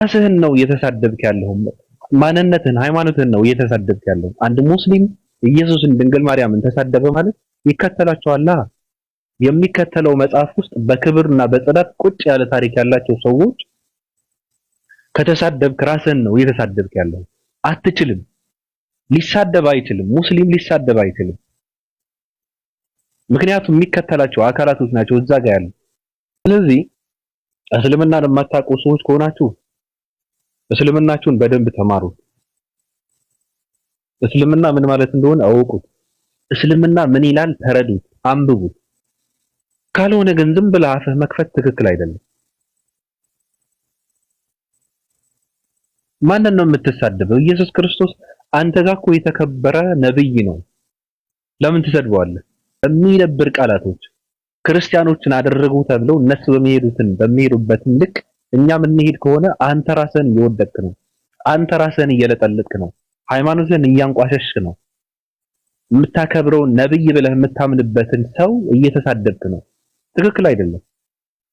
ራስህን ነው እየተሳደብክ ያለው። ማንነትህን ሃይማኖትህን ነው እየተሳደብክ ያለው። አንድ ሙስሊም ኢየሱስን ድንግል ማርያምን ተሳደበ ማለት ይከተላቸዋል። የሚከተለው መጽሐፍ ውስጥ በክብርና በጽዳት ቁጭ ያለ ታሪክ ያላቸው ሰዎች ከተሳደብክ ራስህን ነው እየተሳደብክ ያለው። አትችልም። ሊሳደብ አይችልም። ሙስሊም ሊሳደብ አይችልም። ምክንያቱም የሚከተላቸው አካላቶች ናቸው እዛ ጋር ያሉ። ስለዚህ እስልምናን የማታውቁ ሰዎች ከሆናችሁ እስልምናችሁን በደንብ ተማሩት። እስልምና ምን ማለት እንደሆነ አውቁት። እስልምና ምን ይላል ተረዱት፣ አንብቡት። ካልሆነ ግን ዝም ብለህ አፍህ መክፈት ትክክል አይደለም። ማንን ነው የምትሳደበው? ኢየሱስ ክርስቶስ አንተ ጋር እኮ የተከበረ ነብይ ነው። ለምን ትሰድበዋለህ? የሚደብር ቃላቶች ክርስቲያኖችን አደረጉ ተብለው እነሱ በሚሄዱበትም ልክ እኛ የምንሄድ ከሆነ አንተ ራስህን እየወደቅክ ነው። አንተ ራስህን እየለጠለጥክ ነው። ሃይማኖትን እያንቋሸሽክ ነው። የምታከብረውን ነብይ ብለህ የምታምንበትን ሰው እየተሳደብክ ነው። ትክክል አይደለም።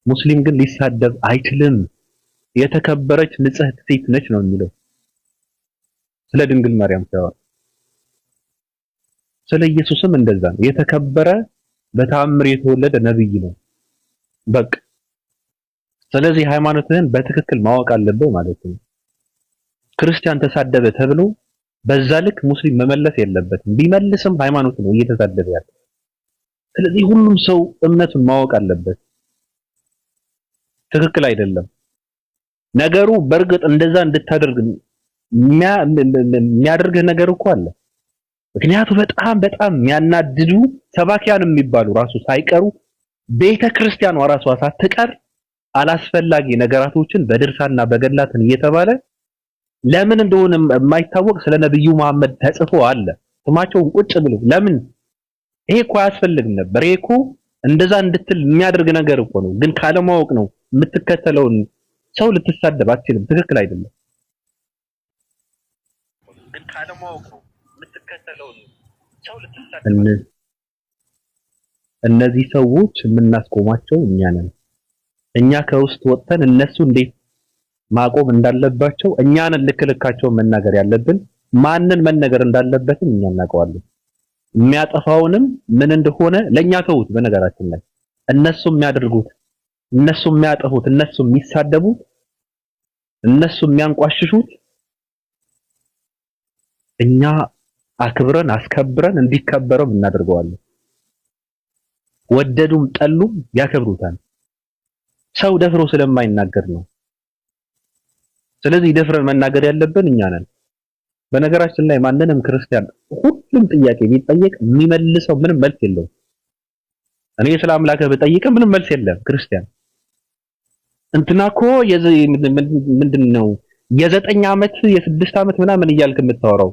ሙስሊም ግን ሊሳደብ አይችልም። የተከበረች ንጽሕት ሴት ነች ነው የሚለው ስለ ድንግል ማርያም ሲያወራ። ስለ ኢየሱስም እንደዛ ነው። የተከበረ በተአምር የተወለደ ነብይ ነው። በቃ ስለዚህ ሃይማኖትህን በትክክል ማወቅ አለብህ ማለት ነው። ክርስቲያን ተሳደበ ተብሎ በዛ ልክ ሙስሊም መመለስ የለበትም። ቢመልስም ሃይማኖት ነው እየተሳደበ ያለው። ስለዚህ ሁሉም ሰው እምነቱን ማወቅ አለበት። ትክክል አይደለም ነገሩ። በእርግጥ እንደዛ እንድታደርግ የሚያደርግህ ነገር እኮ አለ። ምክንያቱ በጣም የሚያናድዱ ሰባኪያን የሚባሉ ራሱ ሳይቀሩ ቤተክርስቲያኗ ራሷ ሳትቀር አላስፈላጊ ነገራቶችን በድርሳና በገድላትን እየተባለ ለምን እንደሆነ የማይታወቅ ስለ ነብዩ መሐመድ ተጽፎ አለ። ስማቸውን ቁጭ ብሎ ለምን ይሄ እኮ አያስፈልግም ነበር። ይሄ እኮ እንደዛ እንድትል የሚያደርግ ነገር እኮ ነው። ግን ካለማወቅ ነው የምትከተለውን ሰው ልትሳደብ አትችልም። ትክክል አይደለም። ግን ካለማወቅ ነው የምትከተለውን ሰው ልትሳደብ። እነዚህ ሰዎች የምናስቆማቸው እኛ ነን። እኛ ከውስጥ ወጥተን እነሱ እንዴት ማቆም እንዳለባቸው እኛንን ልክልካቸው መናገር ያለብን። ማንን መነገር እንዳለበትም እኛ እናውቀዋለን። የሚያጠፋውንም ምን እንደሆነ ለኛ ተውት። በነገራችን ላይ እነሱ የሚያደርጉት፣ እነሱ የሚያጠፉት፣ እነሱ የሚሳደቡት፣ እነሱ የሚያንቋሽሹት እኛ አክብረን አስከብረን እንዲከበረው እናደርገዋለን። ወደዱም ጠሉም ያከብሩታል። ሰው ደፍሮ ስለማይናገር ነው። ስለዚህ ደፍረን መናገር ያለብን እኛ ነን። በነገራችን ላይ ማንንም ክርስቲያን ሁሉም ጥያቄ ቢጠየቅ የሚመልሰው ምንም መልስ የለውም። እኔ ስለ አምላክህ ብጠይቅ ምንም መልስ የለም። ክርስቲያን እንትናኮ ምንድነው የ9 ዓመት የ6 ዓመት ምናምን እያልክ የምታወራው?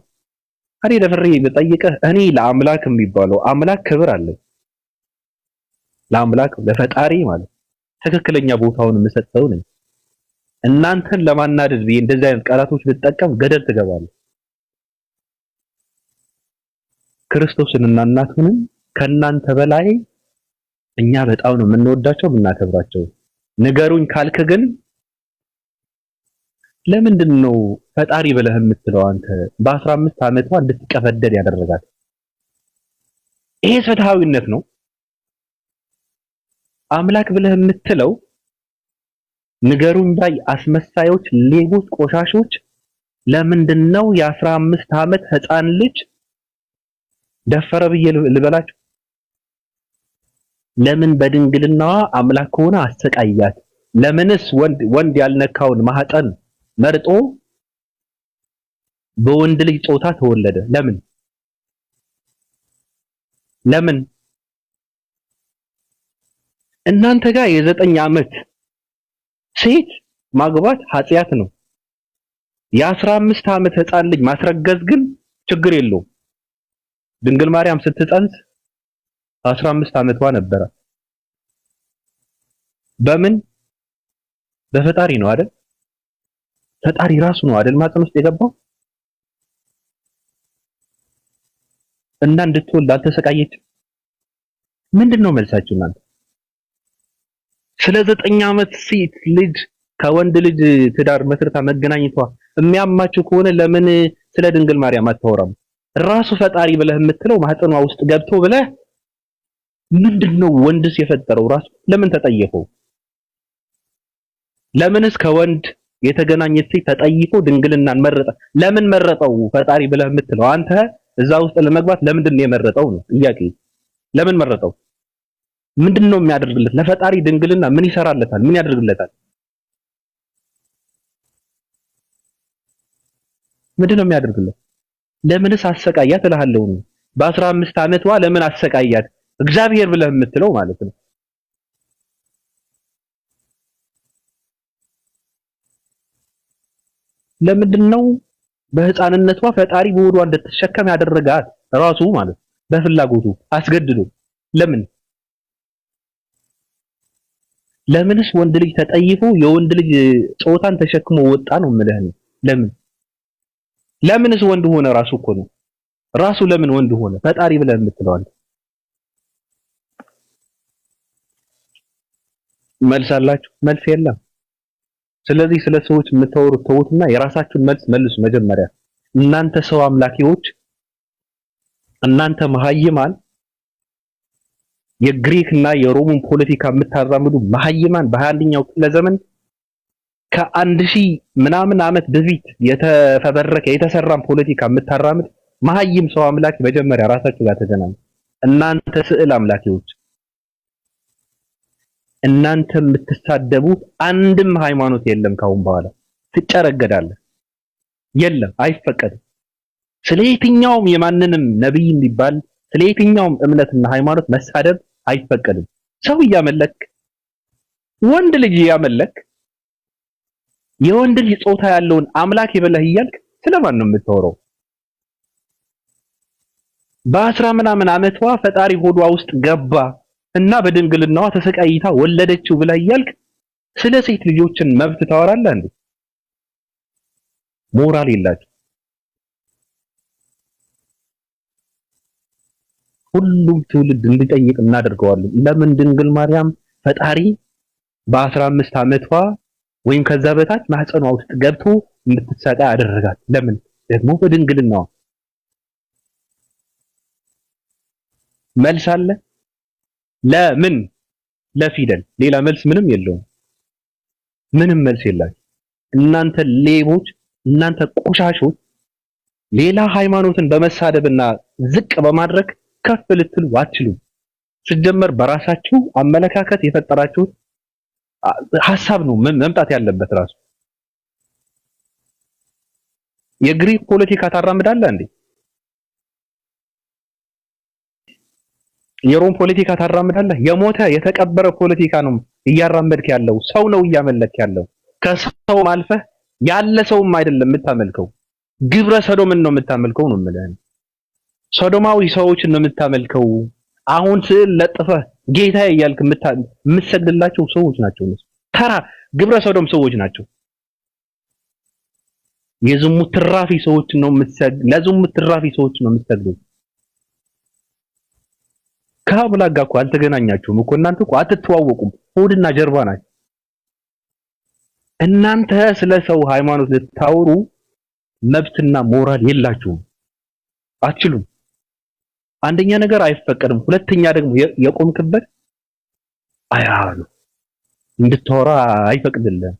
እኔ ደፍሬ ብጠይቅህ እኔ ለአምላክ የሚባለው አምላክ ክብር አለው። ለአምላክ ለፈጣሪ ማለት ትክክለኛ ቦታውን የምሰጠው ነኝ። እናንተን ለማናደድ ብዬ እንደዚህ አይነት ቃላቶች ብትጠቀም ገደል ትገባለህ። ክርስቶስንና እናቱንም ከናንተ በላይ እኛ በጣም ነው የምንወዳቸው የምናከብራቸው። ንገሩኝ ካልክ ግን ለምንድን ነው ፈጣሪ ብለህ የምትለው አንተ በ15 ዓመቷ እንድትቀፈደድ ያደረጋት? ይሄ ፍትሃዊነት ነው? አምላክ ብለህ የምትለው ንገሩኝ ባይ አስመሳዮች፣ ሌቦች፣ ቆሻሾች ለምንድን ነው የ15 ዓመት ህፃን ልጅ ደፈረ ብዬ ልበላችሁ? ለምን በድንግልናዋ አምላክ ሆነ አሰቃያት? ለምንስ ወንድ ያልነካውን ማህፀን መርጦ በወንድ ልጅ ጾታ ተወለደ? ለምን እናንተ ጋር የ9 ዓመት ሴት ማግባት ኃጢያት ነው። የ15 ዓመት ህፃን ልጅ ማስረገዝ ግን ችግር የለውም። ድንግል ማርያም ስትጸንስ 15 ዓመቷ ነበረ። በምን በፈጣሪ ነው አይደል? ፈጣሪ ራሱ ነው አይደል ማህፀን ውስጥ የገባው? እና እንድትወልድ አልተሰቃየችም? ምንድነው መልሳችሁ እናንተ? ስለ 9 ዓመት ሴት ልጅ ከወንድ ልጅ ትዳር መስርታ መገናኘቷ የሚያማችሁ ከሆነ ለምን ስለ ድንግል ማርያም አታወራም? ራሱ ፈጣሪ ብለህ የምትለው ማህፀኗ ውስጥ ገብቶ ብለህ ምንድነው ወንድስ የፈጠረው ራሱ ለምን ተጠየፈው? ለምንስ ከወንድ የተገናኘች ሴት ተጠይፎ ድንግልናን መረጠ? ለምን መረጠው? ፈጣሪ ብለህ የምትለው አንተ እዛ ውስጥ ለመግባት ለምንድን ነው የመረጠው ነው ጥያቄ። ለምን መረጠው? ምንድነው የሚያደርግለት? ለፈጣሪ ድንግልና ምን ይሰራለታል? ምን ያደርግለታል? ምንድነው የሚያደርግለት? ለምንስ አሰቃያት እልሃለሁ ነው። በ15 ዓመቷ ለምን አሰቃያት? እግዚአብሔር ብለህ የምትለው ማለት ነው። ለምንድነው በህፃንነቷ ፈጣሪ በሆዷ እንድትሸከም ያደረጋት? ራሱ ማለት በፍላጎቱ አስገድዶ። ለምንስ ወንድ ልጅ ተጠይፎ የወንድ ልጅ ጾታን ተሸክሞ ወጣ ነው የምልህ ነው። ለምንስ ወንድ ሆነ? ራሱ እኮ ነው ራሱ ለምን ወንድ ሆነ? ፈጣሪ ብለህ የምትለው መልስ አላችሁ? መልስ የለም። ስለዚህ ስለ ሰዎች የምታወሩት ተውትና የራሳችሁን መልስ መልሱ። መጀመሪያ እናንተ ሰው አምላኪዎች፣ እናንተ መሃይማን፣ የግሪክ እና የሮምን ፖለቲካ የምታራምዱ መሃይማን በ21ኛው ክፍለ ዘመን ከ1000 ምናምን ዓመት በፊት የተፈበረከ የተሰራን ፖለቲካ የምታራምድ መሃይም ሰው አምላኪ መጀመሪያ ራሳችሁ ጋር ተገናኙ። እናንተ ስዕል አምላኪዎች፣ እናንተ የምትሳደቡት አንድም ሃይማኖት የለም። ካሁን በኋላ ትጨረገዳለህ። የለም፣ አይፈቀድም። ስለየትኛውም የማንንም ነብይ የሚባል ስለየትኛውም እምነትና ሃይማኖት መሳደብ አይፈቀድም። ሰው እያመለክ ወንድ ልጅ እያመለክ የወንድ ልጅ ጾታ ያለውን አምላክ ይበለህ እያልክ ስለማን ነው የምታወራው? በ10 ምናምን ዓመቷ ፈጣሪ ሆዷ ውስጥ ገባ እና በድንግልናዋ ተሰቃይታ ወለደችው ብለህ እያልክ ስለ ሴት ልጆችን መብት ታወራለህ እንዴ? ሞራል የላችሁ። ሁሉም ትውልድ እንዲጠይቅ እናደርገዋለን። ለምን ድንግል ማርያም ፈጣሪ በ15 ዓመቷ ወይም ከዛ በታች ማህፀኗ ውስጥ ገብቶ እንድትሰቃይ አደረጋት? ለምን ደግሞ በድንግልናዋ? መልስ አለ? ለምን? ለፊደል ሌላ መልስ ምንም የለውም። ምንም መልስ የላችሁ እናንተ ሌቦች፣ እናንተ ቆሻሾች። ሌላ ሃይማኖትን በመሳደብና ዝቅ በማድረግ ከፍ ልትሉ አትችሉም። ሲጀመር በራሳችሁ አመለካከት የፈጠራችሁት ሐሳብ ነው መምጣት ያለበት። ራሱ የግሪክ ፖለቲካ ታራምዳለህ እንዴ? የሮም ፖለቲካ ታራምዳለህ? የሞተ የተቀበረ ፖለቲካ ነው እያራመድክ ያለው። ሰው ነው እያመለክ ያለው። ከሰው አልፈህ ያለ ሰውም አይደለም የምታመልከው። ግብረ ሰዶምን ነው የምታመልከው ነው የምልህ። ሶዶማዊ ሰዎችን ነው የምታመልከው። አሁን ስዕል ለጥፈህ ጌታዬ እያልክ የምትሰግድላቸው ሰዎች ናቸው። እነሱ ተራ ግብረ ሰዶም ሰዎች ናቸው። የዝሙት ትራፊ ሰዎች ነው ለዝሙት ትራፊ ሰዎች ነው የምትሰግዱት። ከአምላክ ጋር እኮ አልተገናኛችሁም እኮ እናንተ እኮ አትተዋወቁም። ሆድና ጀርባ ናችሁ። እናንተ ስለ ሰው ሃይማኖት ልታወሩ መብትና ሞራል የላችሁም። አትችሉም። አንደኛ ነገር አይፈቀድም። ሁለተኛ ደግሞ የቆምክበት አያሉ እንድታወራ አይፈቅድልህም።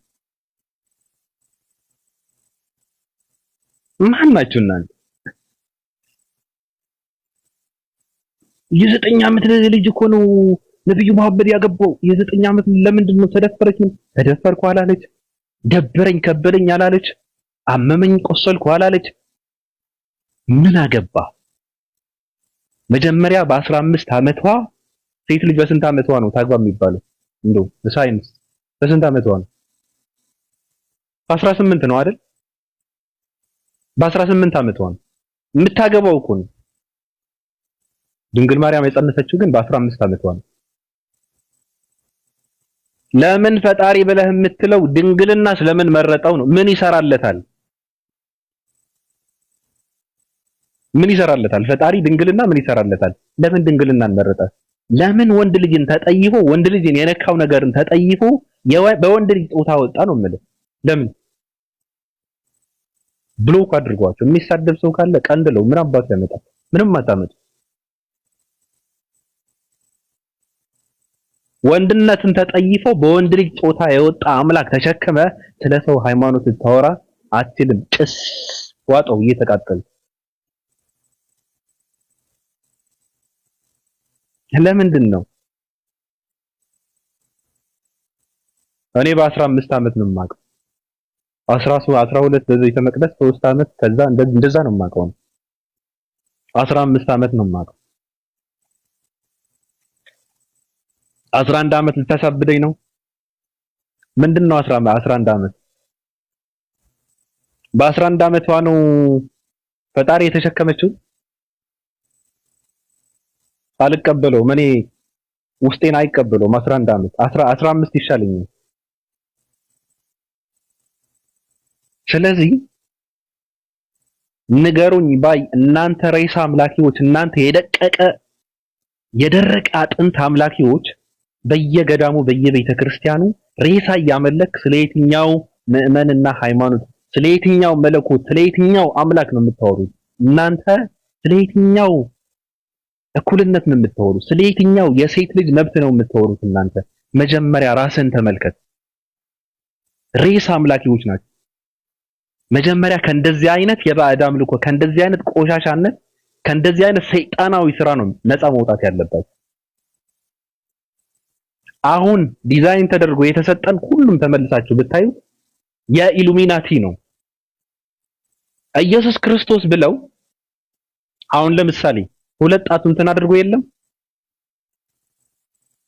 ማን ናችሁ እናንተ? የ9 ዓመት ልጅ እኮ ነው ነብዩ መሐመድ ያገባው። የ9 ዓመት ለምንድን ነው ተደፈረች? ተደፈርኩ አላለች። ደበረኝ ከበደኝ አላለች። አመመኝ ቆሰልኩ አላለች። ምን አገባ? መጀመሪያ በ15 ዓመቷ ሴት ልጅ በስንት ዓመቷ ነው ታግባ የሚባለው? እንደው በሳይንስ በስንት ዓመቷ ነው? በ18 ነው አይደል? በ18 ዓመቷ ነው የምታገባው እኮ ነው። ድንግል ማርያም የጸነሰችው ግን በ15 ዓመቷ ነው። ለምን ፈጣሪ ብለህ የምትለው ድንግልና ስለምን መረጠው ነው? ምን ይሰራለታል? ምን ይሰራለታል? ፈጣሪ ድንግልና ምን ይሰራለታል? ለምን ድንግልናን መረጠ? ለምን ወንድ ልጅን ተጠይፎ ወንድ ልጅን የነካው ነገርን ተጠይፎ በወንድ ልጅ ጾታ ወጣ ነው የምልህ። ለምን ብሎክ አድርጓቸው። የሚሳደብ ሰው ካለ ቀንድለው። ምን አባት ያመጣል? ምንም አታመጡ። ወንድነትን ተጠይፈው በወንድ ልጅ ጾታ የወጣ አምላክ ተሸክመ ስለ ሰው ሃይማኖት ታወራ አትችልም። ጭስ ዋጠው እየተቃጠለ። ለምንድን ነው? እኔ በ15 ዓመት ነው የማውቀው። 12 በቤተ መቅደስ 3 ዓመት ከዛ እንደዛ ነው የማውቀው። 15 ዓመት ነው የማውቀው። 11 ዓመት ልታሳብደኝ ነው? ምንድነው 11 ዓመት? በ11 ዓመቷ ነው ፈጣሪ የተሸከመችው? አልቀበለውም። እኔ ውስጤን አይቀበለውም። 11 ዓመት 15 ይሻለኛል። ስለዚህ ንገሩኝ ባይ እናንተ ሬሳ አምላኪዎች፣ እናንተ የደረቀ አጥንት አምላኪዎች በየገዳሙ በየቤተ ክርስቲያኑ ሬሳ እያመለክ ስለየትኛው ምዕመንና ሃይማኖት፣ ስለየትኛው መለኮት፣ ስለየትኛው አምላክ ነው የምታወሩት? እናንተ ስለየትኛው እኩልነት ነው የምታወሩት? ስለየትኛው የሴት ልጅ መብት ነው የምታወሩት? እናንተ መጀመሪያ ራስን ተመልከት። ሬሳ አምላኪዎች ናቸው። መጀመሪያ ከእንደዚህ አይነት የባዕድ አምልኮ፣ ከእንደዚህ አይነት ቆሻሻነት፣ ከእንደዚህ አይነት ሰይጣናዊ ስራ ነው ነፃ መውጣት ያለባችሁ። አሁን ዲዛይን ተደርጎ የተሰጠን ሁሉም ተመልሳችሁ ብታዩ የኢሉሚናቲ ነው። ኢየሱስ ክርስቶስ ብለው አሁን ለምሳሌ ሁለት ጣቱን እንትን አድርጎ የለም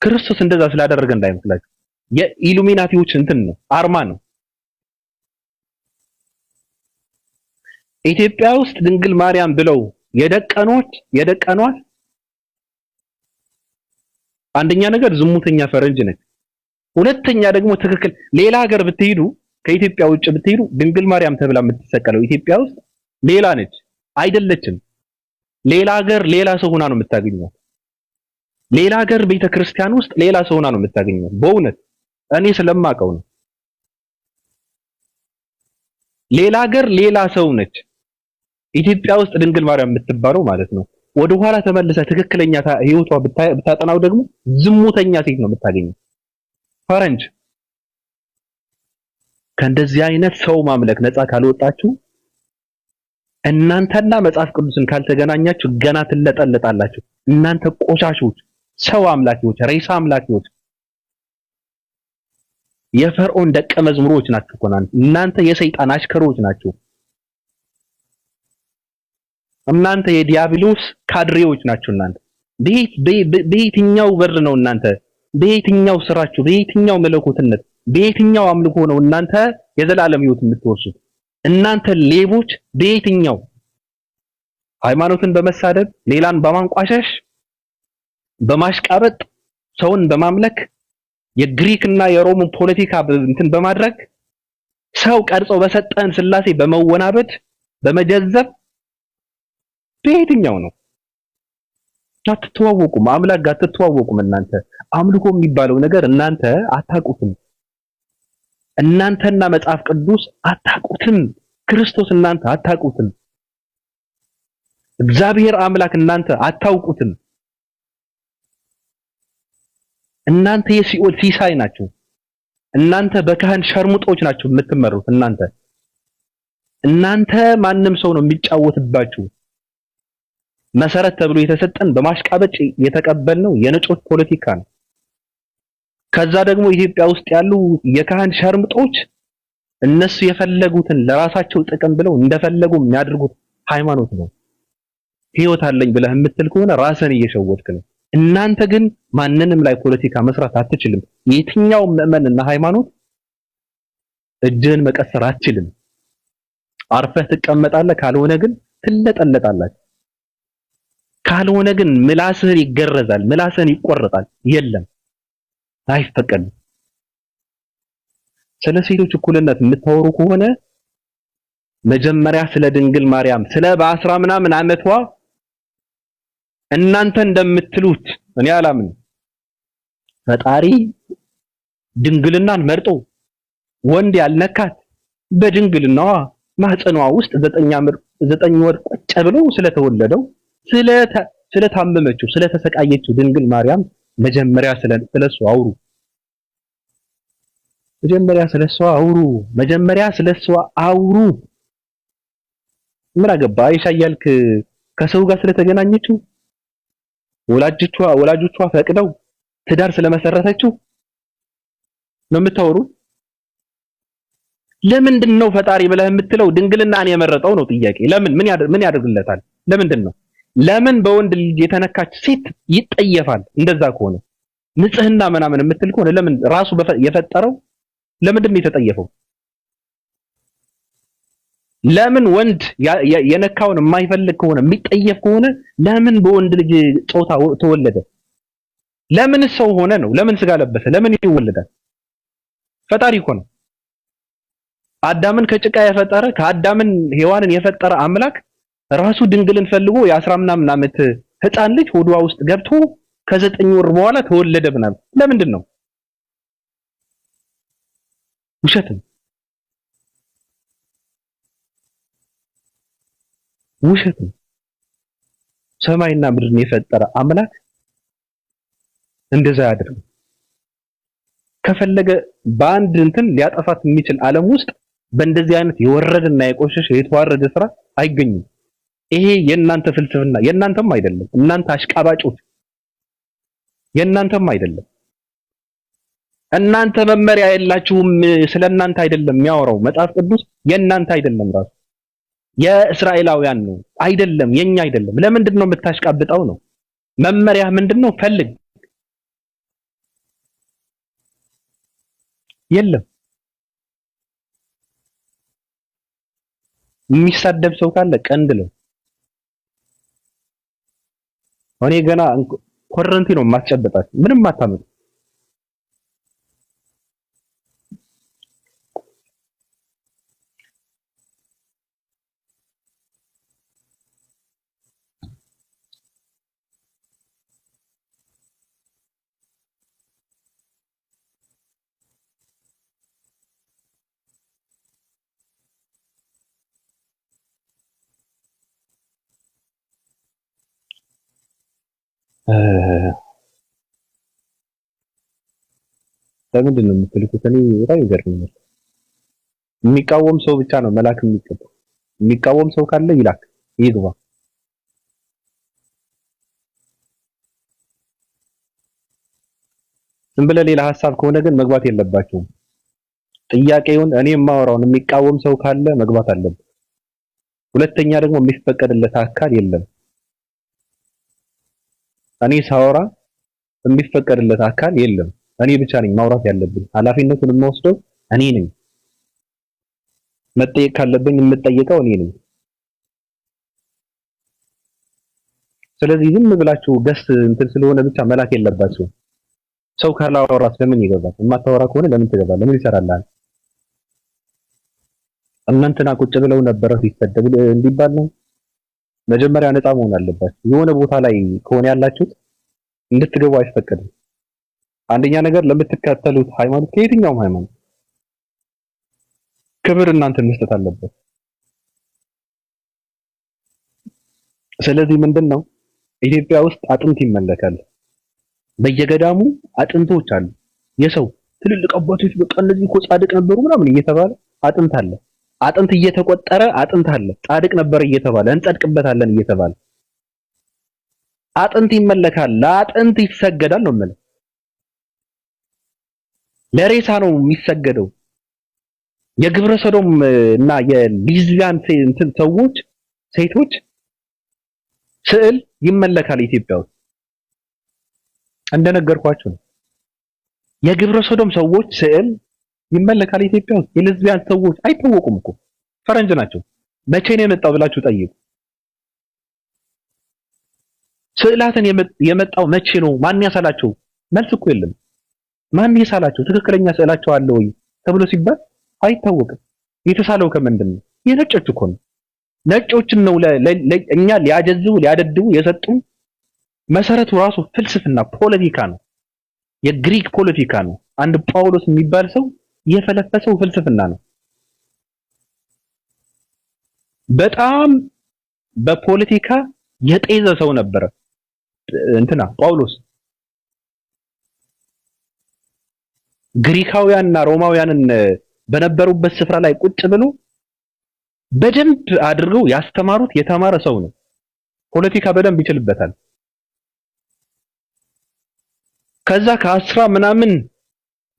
ክርስቶስ እንደዛ ስላደረገ እንዳይመስላችሁ። የኢሉሚናቲዎች እንትን ነው፣ አርማ ነው። ኢትዮጵያ ውስጥ ድንግል ማርያም ብለው የደቀኗት አንደኛ ነገር ዝሙተኛ ፈረንጅ ነች። ሁለተኛ ደግሞ ትክክል ሌላ ሀገር ብትሄዱ፣ ከኢትዮጵያ ውጭ ብትሄዱ ድንግል ማርያም ተብላ የምትሰቀለው ኢትዮጵያ ውስጥ ሌላ ነች፣ አይደለችም። ሌላ ሀገር ሌላ ሰው ሆና ነው የምታገኘው። ሌላ ሀገር ቤተክርስቲያን ውስጥ ሌላ ሰው ሆና ነው የምታገኘው። በእውነት እኔ ስለማውቀው ነው። ሌላ ሀገር ሌላ ሰው ነች። ኢትዮጵያ ውስጥ ድንግል ማርያም የምትባለው ማለት ነው። ወደ ኋላ ተመልሰ ትክክለኛ ህይወቷ ብታጠናው ደግሞ ዝሙተኛ ሴት ነው የምታገኘው፣ ፈረንጅ። ከእንደዚህ አይነት ሰው ማምለክ ነፃ ካልወጣችሁ፣ እናንተና መጽሐፍ ቅዱስን ካልተገናኛችሁ ገና ትለጠለጣላችሁ። እናንተ ቆሻሾች፣ ሰው አምላኪዎች፣ ሬሳ አምላኪዎች፣ የፈርዖን ደቀ መዝሙሮች ናችሁ። እናንተ የሰይጣን አሽከሮች ናችሁ። እናንተ የዲያብሎስ ካድሬዎች ናችሁ። እናንተ በየትኛው በር ነው እናንተ በየትኛው ስራችሁ በየትኛው መለኮትነት በየትኛው አምልኮ ነው እናንተ የዘላለም ህይወት የምትወርሱት? እናንተ ሌቦች በየትኛው ሃይማኖትን በመሳደብ ሌላን በማንቋሸሽ በማሽቃበጥ ሰውን በማምለክ የግሪክና የሮም ፖለቲካ እንትን በማድረግ ሰው ቀርጾ በሰጠን ስላሴ በመወናበድ በመጀዘብ በየትኛው ነው? አትተዋወቁም። አምላክ ጋር አትተዋወቁም። እናንተ አምልኮ የሚባለው ነገር እናንተ አታውቁትም። እናንተና መጽሐፍ ቅዱስ አታውቁትም። ክርስቶስ እናንተ አታውቁትም። እግዚአብሔር አምላክ እናንተ አታውቁትም። እናንተ የሲኦል ሲሳይ ናችሁ። እናንተ በካህን ሸርሙጦች ናችሁ የምትመሩት። እናንተ ማንም ሰው ነው የሚጫወትባችሁ። መሰረት ተብሎ የተሰጠን በማሽቃበጭ የተቀበልነው የነጮች ፖለቲካ ነው። ከዛ ደግሞ ኢትዮጵያ ውስጥ ያሉ የካህን ሸርምጦች እነሱ የፈለጉትን ለራሳቸው ጥቅም ብለው እንደፈለጉ የሚያደርጉት ሃይማኖት ነው። ህይወት አለኝ ብለህ የምትል ከሆነ ራስን እየሸወድክ ነው። እናንተ ግን ማንንም ላይ ፖለቲካ መስራት አትችልም። የትኛው ምዕመንና ሃይማኖት እጅህን መቀሰር አትችልም። አርፈህ ትቀመጣለህ። ካልሆነ ግን ትለጠለጣላችሁ። ካልሆነ ግን ምላስህን ይገረዛል፣ ምላስህን ይቆረጣል። የለም አይፈቀድም። ስለ ሴቶች እኩልነት የምታወሩ ከሆነ መጀመሪያ ስለ ድንግል ማርያም ስለ በ10 ምናምን ዓመቷ እናንተ እንደምትሉት እኔ አላምን። ፈጣሪ ድንግልናን መርጦ ወንድ ያልነካት በድንግልናዋ ማህፀኗ ውስጥ 9 ወር ቁጭ ብሎ ስለተወለደው ስለታመመችው ስለተሰቃየችው ድንግል ማርያም መጀመሪያ ስለሱ አውሩ። መጀመሪያ ስለሷ አውሩ። ምን አገባ አይሻ እያልክ ከሰው ጋር ስለተገናኘችው ወላጆቿ ፈቅደው ትዳር ስለመሰረተችው ነው የምታወሩ? ለምንድን ነው ፈጣሪ ብለህ የምትለው ድንግልናን የመረጠው ነው ጥያቄ። ለምን ምን ያደርግለታል? ለምንድን ነው ለምን በወንድ ልጅ የተነካች ሴት ይጠየፋል? እንደዛ ከሆነ ንጽህና ምናምን የምትል ከሆነ ለምን ራሱ የፈጠረው ለምንድን ነው የተጠየፈው? ለምን ወንድ የነካውን የማይፈልግ ከሆነ የሚጠየፍ ከሆነ ለምን በወንድ ልጅ ጾታ ተወለደ? ለምን ሰው ሆነ ነው? ለምን ስጋ ለበሰ? ለምን ይወለዳል? ፈጣሪ እኮ ነው። አዳምን ከጭቃ የፈጠረ ከአዳምን ሔዋንን የፈጠረ አምላክ ራሱ ድንግልን ፈልጎ የ10 ምናምን ዓመት ህፃን ልጅ ሆዷ ውስጥ ገብቶ ከ9 ወር በኋላ ተወለደ ምናምን። ለምንድን ነው? ውሸት ነው። ሰማይና ምድርን የፈጠረ አምላክ እንደዛ ያደርግ ከፈለገ በአንድ እንትን ሊያጠፋት የሚችል ዓለም ውስጥ በእንደዚህ አይነት የወረደና የቆሸሸ የተዋረደ ስራ አይገኝም። ይሄ የእናንተ ፍልስፍና የእናንተም አይደለም። እናንተ አሽቃባጮች የእናንተም አይደለም። እናንተ መመሪያ የላችሁም። ስለናንተ አይደለም የሚያወራው መጽሐፍ ቅዱስ። የእናንተ አይደለም ራሱ የእስራኤላውያን ነው አይደለም፣ የኛ አይደለም። ለምንድን ነው የምታሽቃብጠው ነው? መመሪያ ምንድነው? ፈልግ። የለም። የሚሳደብ ሰው ካለ ቀንድለው። እኔ ገና ኮረንቲ ነው የማስጨበጣት። ምንም አታመጡ። ለምንድን ነው የምትልኩት? እኔ በጣም ይገርመኛል። የሚቃወም ሰው ብቻ ነው መላክ የሚገባው። የሚቃወም ሰው ካለ ይላክ ይግባ። ዝም ብለህ ሌላ ሐሳብ ከሆነ ግን መግባት የለባቸውም። ጥያቄውን እኔ የማወራውን የሚቃወም ሰው ካለ መግባት አለበት። ሁለተኛ ደግሞ የሚፈቀድለት አካል የለም። እኔ ሳወራ የሚፈቀድለት አካል የለም። እኔ ብቻ ነኝ ማውራት ያለብኝ። ኃላፊነቱን የምወስደው እኔ ነኝ። መጠየቅ ካለብኝ የምጠየቀው እኔ ነኝ። ስለዚህ ዝም ብላችሁ ገስ እንትን ስለሆነ ብቻ መላክ የለባችሁም። ሰው ካላወራስ ለምን ይገባል? የማታወራ ከሆነ ለምን ትገባለህ? ለምን ይሰራልሃል? እናንተና ቁጭ ብለው ነበረ ሲሰደብ እንዲባል ነው። መጀመሪያ ነፃ መሆን አለባችሁ። የሆነ ቦታ ላይ ከሆነ ያላችሁት እንድትገቡ አይፈቀድም። አንደኛ ነገር ለምትከተሉት ሃይማኖት፣ ከየትኛውም ሃይማኖት ክብር እናንተ መስጠት አለበት። ስለዚህ ምንድነው ኢትዮጵያ ውስጥ አጥንት ይመለካል። በየገዳሙ አጥንቶች አሉ። የሰው ትልልቅ አባቶች በቃ እነዚህ እኮ ጻድቅ ነበሩ ምናምን እየተባለ አጥንት አለ። አጥንት እየተቆጠረ አጥንት አለ። ጻድቅ ነበር እየተባለ እንጸድቅበታለን እየተባለ አጥንት ይመለካል። ለአጥንት ይሰገዳል ነው ማለት። ለሬሳ ነው የሚሰገደው። የግብረ ሰዶም እና የሊዝቢያን ሰዎች ሴቶች ስዕል ይመለካል ኢትዮጵያ ውስጥ። እንደነገርኳችሁ ነው። የግብረ ሰዶም ሰዎች ስዕል ይመለካል ኢትዮጵያ ውስጥ። የሌዝቢያን ሰዎች አይታወቁም እኮ ፈረንጅ ናቸው። መቼ ነው የመጣው ብላችሁ ጠይቁ። ስዕላትን የመጣው መቼ ነው? ማን ያሳላቸው? መልስ እኮ የለም። ማን ያሳላቸው? ትክክለኛ ስዕላቸው አለ ወይ ተብሎ ሲባል አይታወቅም። የተሳለው ከምንድን ነው? የነጮች እኮ ነው። ነጮችን ነው እኛ ሊያጀዝቡ ሊያደድቡ የሰጡን። መሰረቱ ራሱ ፍልስፍና ፖለቲካ ነው። የግሪክ ፖለቲካ ነው። አንድ ጳውሎስ የሚባል ሰው የፈለፈሰው ፍልስፍና ነው። በጣም በፖለቲካ የጤዘ ሰው ነበረ እንትና ጳውሎስ። ግሪካውያንና ሮማውያንን በነበሩበት ስፍራ ላይ ቁጭ ብሎ በደንብ አድርገው ያስተማሩት የተማረ ሰው ነው። ፖለቲካ በደንብ ይችልበታል። ከዛ ከአስራ ምናምን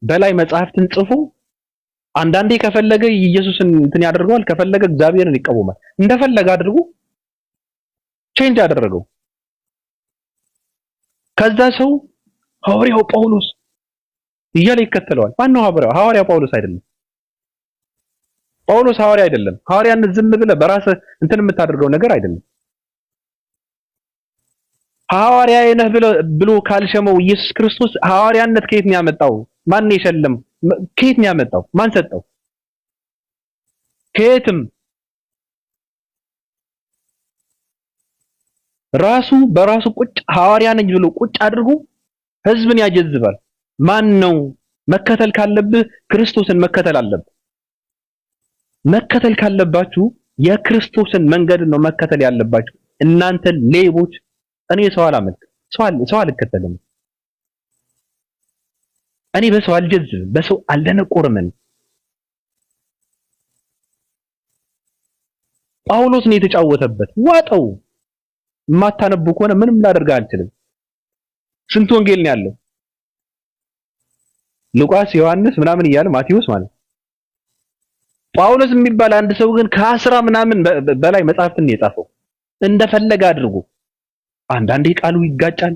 በላይ መጽሐፍትን ጽፎ አንዳንዴ ከፈለገ ኢየሱስን እንትን ያደርገዋል፣ ከፈለገ እግዚአብሔርን ይቃወማል። እንደፈለገ አድርጎ ቼንጅ አደረገው። ከዛ ሰው ሐዋርያው ጳውሎስ እያለ ይከተለዋል። ማነው ሐዋርያው? ሐዋርያው ጳውሎስ አይደለም። ጳውሎስ ሐዋርያ አይደለም። ሐዋርያነት ዝም ብለህ በራስህ እንትን የምታደርገው ነገር አይደለም። ሐዋርያዬ ነህ ብሎ ካልሸመው ኢየሱስ ክርስቶስ ሐዋርያነት ከየት ነው ያመጣው? ማን የሸለም? ከየት ነው ያመጣው? ማን ሰጠው? ከየትም ራሱ በራሱ ቁጭ ሐዋርያ ነኝ ብሎ ቁጭ አድርጎ ህዝብን ያጀዝባል። ማን ነው? መከተል ካለብህ ክርስቶስን መከተል አለብህ። መከተል ካለባችሁ የክርስቶስን መንገድ ነው መከተል ያለባችሁ። እናንተ ሌቦች! እኔ ሰው አላመልክም፣ ሰው አልከተልም። እኔ በሰው አልጀዝብም፣ በሰው አልደነቆርም። ጳውሎስ ነው የተጫወተበት። ዋጠው። የማታነቡ ከሆነ ምንም ላደርግ አልችልም። ስንት ወንጌል ነው ያለው? ሉቃስ፣ ዮሐንስ ምናምን እያለ ማቴዎስ ማለት። ጳውሎስ የሚባል አንድ ሰው ግን ከአስራ ምናምን በላይ መጽሐፍትን የጻፈው እንደፈለገ አድርጎ አንዳንዴ ቃሉ ይጋጫል፣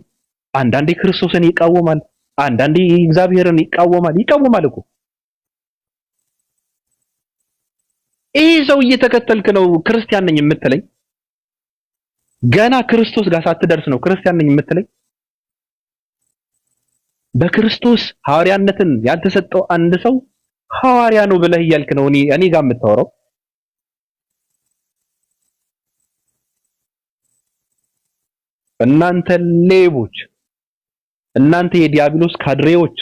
አንዳንዴ ክርስቶስን ይቃወማል፣ አንዳንዴ እግዚአብሔርን ይቃወማል እኮ። ይህ ሰው እየተከተልክ ነው ክርስቲያን ነኝ የምትለኝ? ገና ክርስቶስ ጋር ሳትደርስ ነው ክርስቲያን ነኝ የምትለኝ? በክርስቶስ ሐዋርያነትን ያልተሰጠው አንድ ሰው ሐዋርያ ነው ብለህ እያልክ ነው እኔ ጋር የምታወራው? እናንተ ሌቦች፣ እናንተ የዲያብሎስ ካድሬዎች፣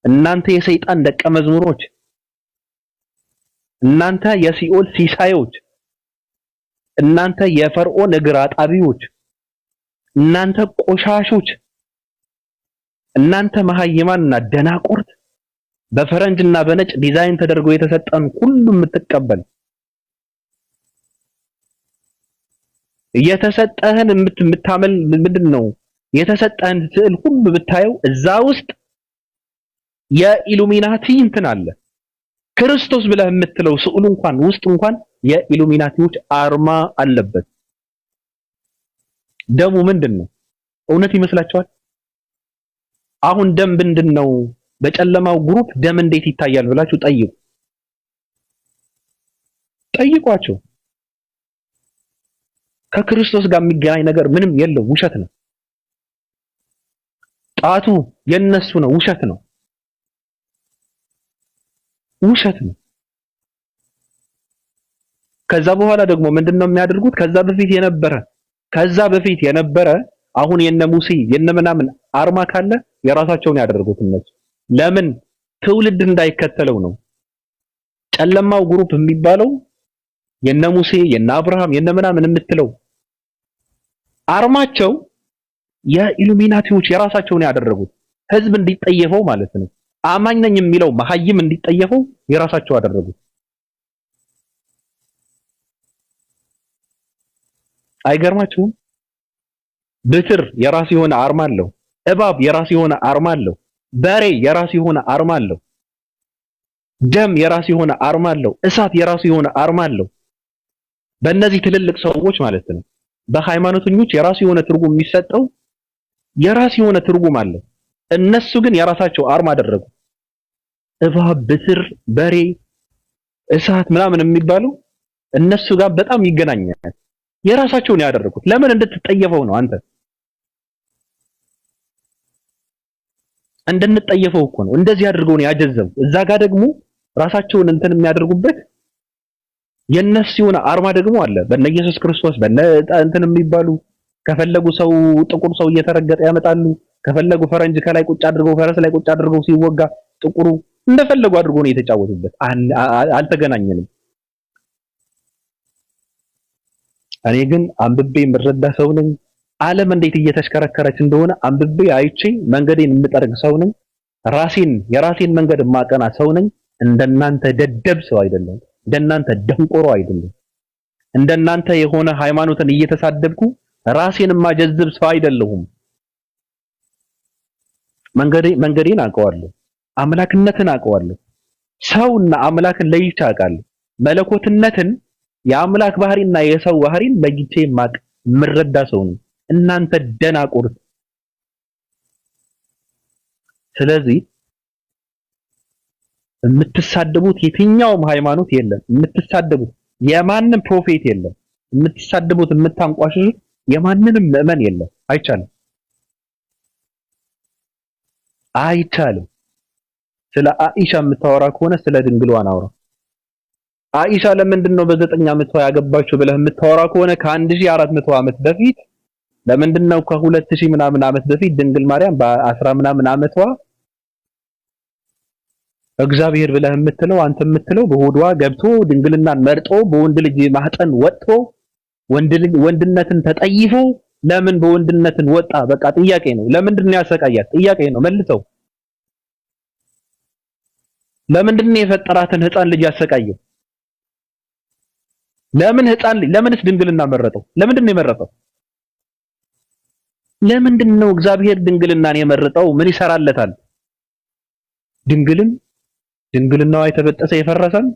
እናንተ የሰይጣን ደቀ መዝሙሮች፣ እናንተ የሲኦል ሲሳዮች፣ እናንተ የፈርዖን እግር አጣቢዎች፣ እናንተ ቆሻሾች፣ እናንተ መሃይማንና ደናቁርት፣ በፈረንጅና በነጭ ዲዛይን ተደርጎ የተሰጠን ሁሉ የምትቀበል የተሰጠህን የምታመል ምንድነው? የተሰጠህን ስዕል ሁሉ ብታየው እዛ ውስጥ የኢሉሚናቲ እንትን አለ። ክርስቶስ ብለህ የምትለው ስዕሉ እንኳን የኢሉሚናቲዎች አርማ አለበት። ደሙ ምንድነው? እውነት ይመስላችኋል? አሁን ደም ምንድነው? በጨለማው ግሩፕ ደም እንዴት ይታያል ብላችሁ ጠይቋቸው። ከክርስቶስ ጋር የሚገናኝ ነገር ምንም የለው፣ ውሸት ነው። ጣቱ የነሱ ነው፣ ውሸት ነው። ከዛ በኋላ ደግሞ ምንድነው የሚያደርጉት? ከዛ በፊት የነበረ አሁን የነ ሙሴ የነ ምናምን አርማ ካለ የራሳቸውን ያደረጉት እነሱ። ለምን? ትውልድ እንዳይከተለው ነው። ጨለማው ግሩፕ የሚባለው የነ ሙሴ የነ አብርሃም የነ ምናምን የምትለው አርማቸው የኢሉሚናቲዎች የራሳቸውን ያደረጉት ህዝብ እንዲጠየፈው ማለት ነው። አማኝ ነኝ የሚለው መሐይም እንዲጠየፈው የራሳቸው አደረጉት። አይገርማችሁም? ብትር የራሱ የሆነ አርማ አለው። እባብ የራሱ የሆነ አርማ አለው። በሬ የራሱ የሆነ አርማ አለው። ደም የራሱ የሆነ አርማ አለው። እሳት የራሱ የሆነ አርማ አለው። በእነዚህ ትልልቅ ሰዎች ማለት ነው። በሃይማኖተኞች የራሱ የሆነ ትርጉም የሚሰጠው የራሱ የሆነ ትርጉም አለው። እነሱ ግን የራሳቸው አርማ አደረጉ። እባብ፣ ብትር፣ በሬ፣ እሳት ምናምን የሚባለው እነሱ ጋር በጣም ይገናኛል። የራሳቸውን ያደረጉት ለምን? እንድትጠየፈው ነው። አንተ እንድንጠየፈው እኮ ነው። እንደዚህ አድርገው ነው ያጀዘቡ። እዛ ጋር ደግሞ ራሳቸውን እንትን የሚያደርጉበት የነሱ የሆነ አርማ ደግሞ አለ። በእነ ኢየሱስ ክርስቶስ በእነ እንትን የሚባሉ ከፈለጉ ሰው ጥቁር ሰው እየተረገጠ ያመጣሉ። ከፈለጉ ፈረንጅ ከላይ ቁጭ አድርገው ፈረስ ላይ ቁጭ አድርገው ሲወጋ ጥቁሩ እንደፈለጉ አድርጎ ነው የተጫወቱበት። አልተገናኘንም። እኔ ግን አንብቤ የምረዳ ሰው ነኝ። ዓለም እንዴት እየተሽከረከረች እንደሆነ አንብቤ አይቼ መንገዴን የምጠርግ ሰው ነኝ። የራሴን መንገድ የማቀና ሰው ነኝ። እንደናንተ ደደብ ሰው አይደለም። እንደናንተ ደንቆሮ አይደለም። እንደናንተ የሆነ ሃይማኖትን እየተሳደብኩ ራሴን ማጀዝብ ሰው አይደለሁም። መንገዴን አውቀዋለሁ። አምላክነትን አውቀዋለሁ። ሰውና አምላክን ለይቼ አውቃለሁ። መለኮትነትን የአምላክ ባህሪና የሰው ባህሪን ለይቼ የምረዳ ሰው ነው። እናንተ ደናቁርት። ስለዚህ የምትሳደቡት የትኛውም ሃይማኖት የለም። የምትሳደቡት የማንም ፕሮፌት የለም። የምትሳደቡት የምታንቋሽሹት የማንንም ምዕመን የለም። አይቻልም። ስለ አኢሻ የምታወራ ከሆነ ስለ ድንግሏን አውራ። አኢሻ ለምንድን ነው በ9 ዓመቷ ያገባችው ብለህ የምታወራ ከሆነ ከ1400 ዓመት በፊት ለምንድን ነው ከ2000 ምናምን ዓመት በፊት ድንግል ማርያም በ10 ምናምን ዓመቷ እግዚአብሔር ብለህ የምትለው አንተ የምትለው በሆዷ ገብቶ ድንግልናን መርጦ በወንድ ልጅ ማህፀን ወጥቶ ወንድነትን ተጠይፎ ለምን በወንድነትን ወጣ? በቃ ጥያቄ ነው። ለምንድን ነው ያሰቃያት? ጥያቄ ነው። መልሰው። ለምንድን ነው የፈጠራትን ህፃን ልጅ ያሰቃየው? ለምንስ ድንግልና መረጠው? ለምንድን ነው የመረጠው? ለምንድን ነው እግዚአብሔር ድንግልናን የመረጠው? ምን ይሰራለታል? ድንግልናዋ የተበጠሰ የፈረሰም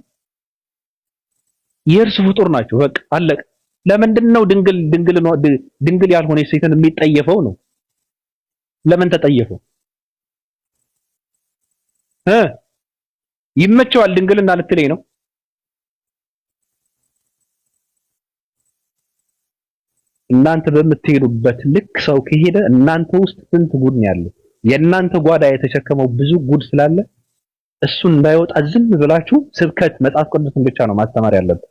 የእርሱ ፍጡር ናቸው። በቃ አለቀ። ለምንድን ነው ድንግል ያልሆነ ሴትን የሚጠየፈው ነው? ለምን ተጠየፈው? ይመቸዋል ድንግልና ልትለኝ ነው? እናንተ በምትሄዱበት ልክ ሰው ከሄደ እናንተ ውስጥ ስንት ጉድ ነው ያለው? የእናንተ ጓዳ የተሸከመው ብዙ ጉድ ስላለ እሱን እንዳይወጣ ዝም ብላችሁ ስብከት መጽሐፍ ቅዱስን ብቻ ነው ማስተማር ያለበት።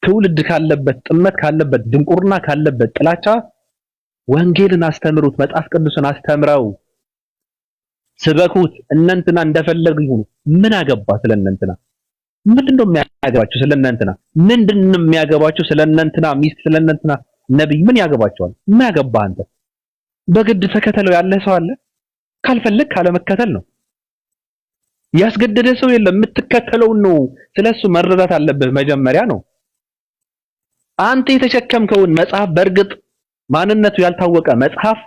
ትውልድ ካለበት ጥመት ካለበት ድንቁርና ካለበት ጥላቻ ወንጌልን አስተምሩት፣ መጽሐፍ ቅዱስን አስተምረው ስበኩት። እነንትና እንደፈለጉ ይሁኑ። ምን አገባ ስለነንትና? ምንድነው የሚያገባቸው ስለነንትና? ምንድነው የሚያገባቸው ስለነንትና ሚስት ስለነንትና ነብይ? ምን ያገባቸዋል? ምን ያገባ አንተ? በግድ ተከተለው ያለ ሰው አለ? ካልፈለግ ካለ መከተል ነው። ያስገደደ ሰው የለም። የምትከተለው ነው። ስለሱ መረዳት አለብህ መጀመሪያ ነው። አንተ የተሸከምከውን መጽሐፍ በእርግጥ ማንነቱ ያልታወቀ መጽሐፍ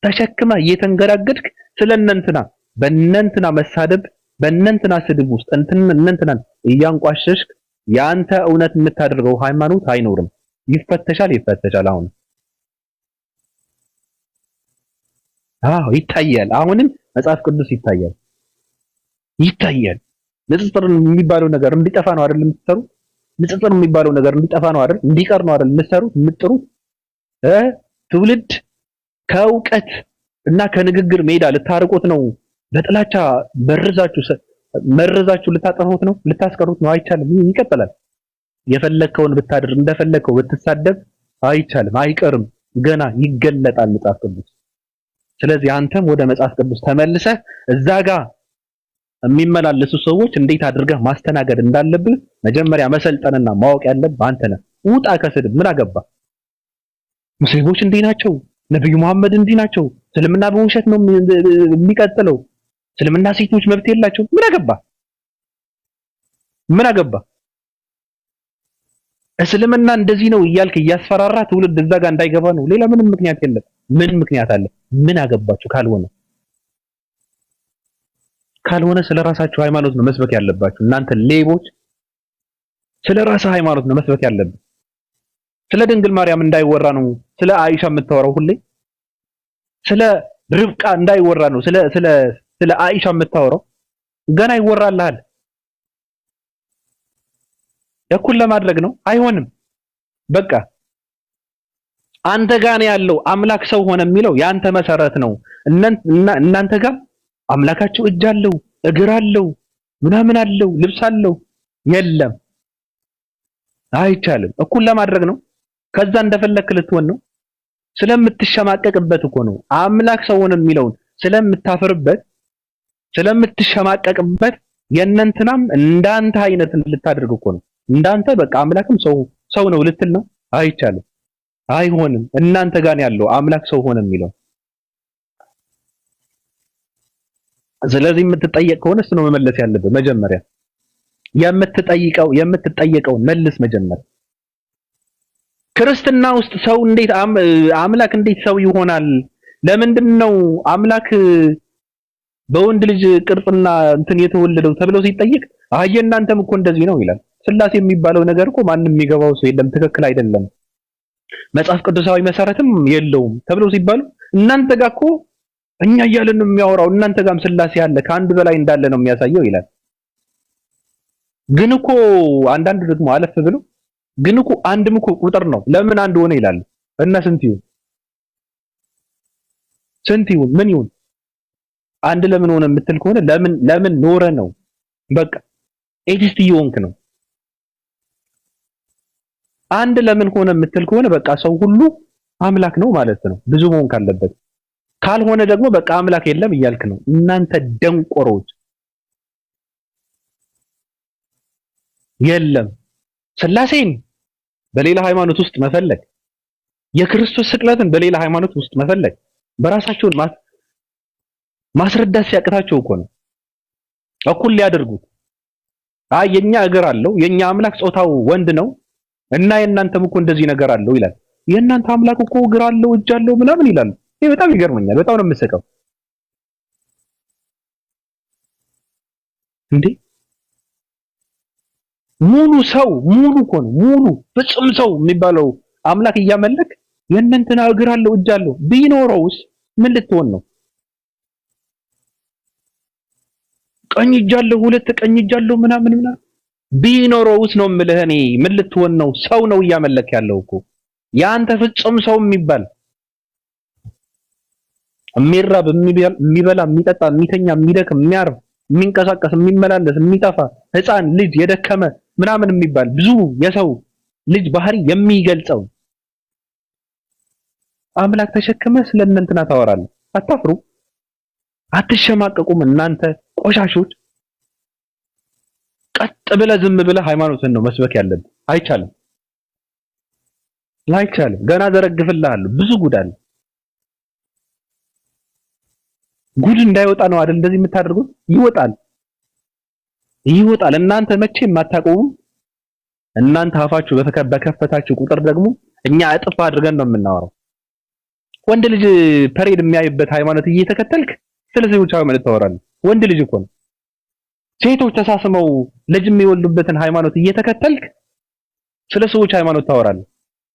ተሸክመ እየተንገራገድክ ስለነንትና በእነንትና መሳደብ በእነንትና ስድብ ውስጥ እነንትናን እያንቋሸሽክ ያንተ እውነት የምታደርገው ሃይማኖት አይኖርም። ይፈተሻል። አሁን ይታያል። አሁንም መጽሐፍ ቅዱስ ይታያል። ንጽጽር የሚባለው ነገር እንዲጠፋ ነው አይደል የምትሰሩት? ንጽጽር የሚባለው ነገር እንዲጠፋ ነው አይደል? እንዲቀር ነው አይደል የምትጥሩት? ትውልድ ከእውቀት እና ከንግግር ሜዳ ልታርቁት ነው። በጥላቻ መርዛችሁ ልታጠፉት ነው፣ ልታስቀሩት ነው። አይቻልም። ይቀጥላል። የፈለከውን ብታደርግ እንደፈለከው ብትሳደብ አይቻልም፣ አይቀርም። ገና ይገለጣል መጽሐፍ ቅዱስ። ስለዚህ አንተም ወደ መጽሐፍ ቅዱስ ተመልሰህ እዛ ጋር የሚመላለሱ ሰዎች እንዴት አድርገህ ማስተናገድ እንዳለብህ መጀመሪያ መሰልጠንና ማወቅ ያለብህ አንተ ነህ። ውጣ ከስድብ። ምን አገባ? ሙስሊሞች እንዲህ ናቸው፣ ነብዩ መሐመድ እንዲህ ናቸው፣ እስልምና በውሸት ነው የሚቀጥለው፣ እስልምና ሴቶች መብት የላቸው። ምን አገባ? እስልምና እንደዚህ ነው እያልክ እያስፈራራ ትውልድ እዛ ጋር እንዳይገባ ነው። ሌላ ምንም ምክንያት የለም። ምን ምክንያት አለ? ምን አገባችሁ? ካልሆነ ስለራሳችሁ ሃይማኖት ነው መስበክ ያለባችሁ። እናንተ ሌቦች ስለራሳ ሃይማኖት ነው መስበክ ያለብን። ስለ ድንግል ማርያም እንዳይወራ ነው ስለ አይሻ የምታወራው ሁሌ። ስለ ርብቃ እንዳይወራ ነው ስለ አይሻ የምታወራው። ገና ይወራልሃል። እኩል ለማድረግ ነው። አይሆንም። በቃ አንተ ጋር ነው ያለው። አምላክ ሰው ሆነ የሚለው ያንተ መሰረት ነው። እናንተ ጋር አምላካቸው እጅ አለው፣ እግር አለው፣ ምናምን አለው፣ ልብስ አለው። የለም፣ አይቻልም። እኩል ለማድረግ ነው። ከዛ እንደፈለክ ልትሆን ነው። ስለምትሸማቀቅበት እኮ ነው። አምላክ ሰው ሆነ የሚለውን ስለምታፈርበት ስለምትሸማቀቅበት የእነንትናም እንዳንተ አይነት ልታደርግ እኮ ነው። እንዳንተ በቃ አምላክም ሰው ነው ልትል ነው። አይቻልም፣ አይሆንም። እናንተ ጋር ያለው አምላክ ሰው ሆነ የሚለው ስለዚህ የምትጠየቅ ከሆነ እሱ ነው መመለስ ያለብህ። መጀመሪያ የምትጠየቀውን መልስ መጀመሪያ። ክርስትና ውስጥ ሰው እንዴት አምላክ እንዴት ሰው ይሆናል? ለምንድነው አምላክ በወንድ ልጅ ቅርጽና እንትን የተወለደው ተብሎ ሲጠይቅ እናንተም እኮ እንደዚህ ነው ይላል። ስላሴ የሚባለው ነገር እኮ ማንም የሚገባው ሰው የለም፣ ትክክል አይደለም፣ መጽሐፍ ቅዱሳዊ መሰረትም የለውም ተብሎ ሲባሉ እናንተ ጋር እኮ እኛ እያልን ነው የሚያወራው፣ እናንተ ጋርም ስላሴ አለ ከአንድ በላይ እንዳለ ነው የሚያሳየው ይላል። ግን እኮ አንዳንድ ደግሞ አለፍ ብሎ ግን እኮ አንድም እኮ ቁጥር ነው፣ ለምን አንድ ሆነ ይላል። እና ስንት ይሁን ምን ይሁን አንድ ለምን ሆነ የምትል ከሆነ ለምን ኖረ ነው። በቃ ኤግዚስት ይሆንክ ነው። አንድ ለምን ሆነ የምትል ከሆነ በቃ ሰው ሁሉ አምላክ ነው ማለት ነው። ብዙ መሆን ካለበት ካልሆነ ደግሞ በቃ አምላክ የለም እያልክ ነው። እናንተ ደንቆሮች የለም ስላሴን በሌላ ሃይማኖት ውስጥ መፈለግ፣ የክርስቶስ ስቅለትን በሌላ ሃይማኖት ውስጥ መፈለግ በራሳቸውን ማስረዳት ሲያቅታቸው እኮ ነው እኩል ሊያደርጉት። የኛ እግር አለው የኛ አምላክ ጾታው ወንድ ነው እና የእናንተም እኮ እንደዚህ ነገር አለው ይላል። የእናንተ አምላክ እኮ እግር አለው እጅ አለው ምናምን ይላል። ይሄ በጣም ይገርመኛል። በጣም ነው የምስቀው። እንዴ ሙሉ እኮ ነው ሙሉ ፍጹም ሰው የሚባለው አምላክ እያመለክ የእናንተና እግር አለው እጅ አለው ቢኖረውስ ምን ልትሆን ነው? ቀኝ እጅ አለው ሁለት ቀኝ እጅ አለው ምናምን ቢኖረውስ ነው የምልህ እኔ ምን ልትሆን ነው? ሰው ነው እያመለክ ያለው እኮ ያንተ ፍጹም ሰው የሚባል የሚራብ የሚበላ የሚጠጣ የሚተኛ የሚደክም የሚያርፍ የሚንቀሳቀስ የሚመላለስ የሚጠፋ ህፃን ልጅ የደከመ ምናምን የሚባል ብዙ የሰው ልጅ ባህሪ የሚገልጸው አምላክ ተሸክመ ስለእናንተና ታወራለህ። አታፍሩ? አትሸማቀቁም? እናንተ ቆሻሾች ቀጥ ብለህ ዝም ብለህ ሃይማኖትን ነው መስበክ ያለብህ። አይቻልም። ገና ዘረግፍልሃለሁ። ብዙ ጉድ አለ። ጉድ እንዳይወጣ ነው አይደል እንደዚህ የምታደርጉት? ይወጣል። እናንተ መቼም አታቆሙም። እናንተ አፋችሁ በከፈታችሁ ቁጥር ደግሞ እኛ እጥፍ አድርገን ነው የምናወራው። ወንድ ልጅ ፐሬድ የሚያይበት ሃይማኖት እየተከተልክ ስለ ሴቶች ሃይማኖት ታወራለህ። ወንድ ልጅ እኮ ነው። ሴቶች ተሳስመው ልጅ የሚወልዱበትን ሃይማኖት እየተከተልክ ስለ ሰዎች ሃይማኖት ታወራለህ።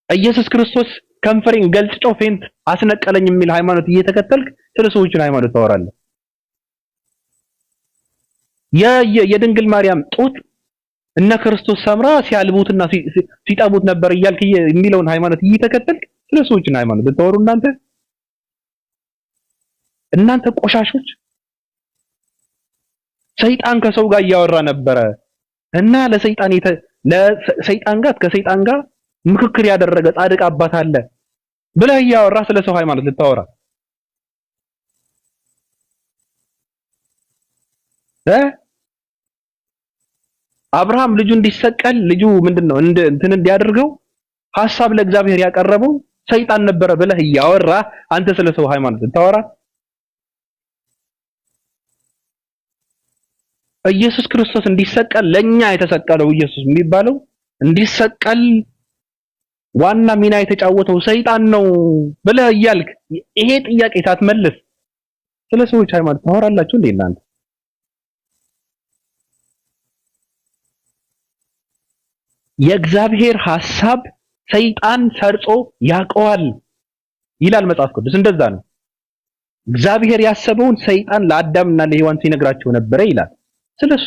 ኢየሱስ ክርስቶስ ከንፈሬን ገልጭጮ ፌንት አስነቀለኝ የሚል ሃይማኖት እየተከተልክ ስለ ሰዎች ሃይማኖት ታወራለህ። የድንግል ማርያም ጡት እነ ክርስቶስ ሰምራ ሲያልቡትና ሲጠቡት ነበር እያልክ የሚለውን ሃይማኖት እየተከተልክ ስለ ሰዎች ሃይማኖት ልታወሩ እናንተ ቆሻሾች። ሰይጣን ከሰው ጋር እያወራ ነበረ እና ለሰይጣን ጋር ምክክር ያደረገ ጻድቅ አባት አለ ብለህ እያወራ ስለ ሰው ሃይማኖት ልታወራ አብርሃም ልጁ እንዲሰቀል ልጁ ምንድነው እንትን እንዲያደርገው ሐሳብ ለእግዚአብሔር ያቀረበው ሰይጣን ነበረ ብለህ እያወራ አንተ ስለ ሰው ሃይማኖት ልታወራ? ኢየሱስ ክርስቶስ እንዲሰቀል ለኛ የተሰቀለው ኢየሱስ የሚባለው እንዲሰቀል ዋና ሚና የተጫወተው ሰይጣን ነው ብለህ እያልክ ይሄ ጥያቄ ሳትመልስ ስለ ሰዎች ሃይማኖት ታወራላችሁ እንዴ እናንተ? የእግዚአብሔር ሐሳብ ሰይጣን ሰርጾ ያውቀዋል ይላል መጽሐፍ ቅዱስ። እንደዛ ነው። እግዚአብሔር ያሰበውን ሰይጣን ለአዳምና ለሔዋን ሲነግራቸው ነበረ ይላል። ስለሱ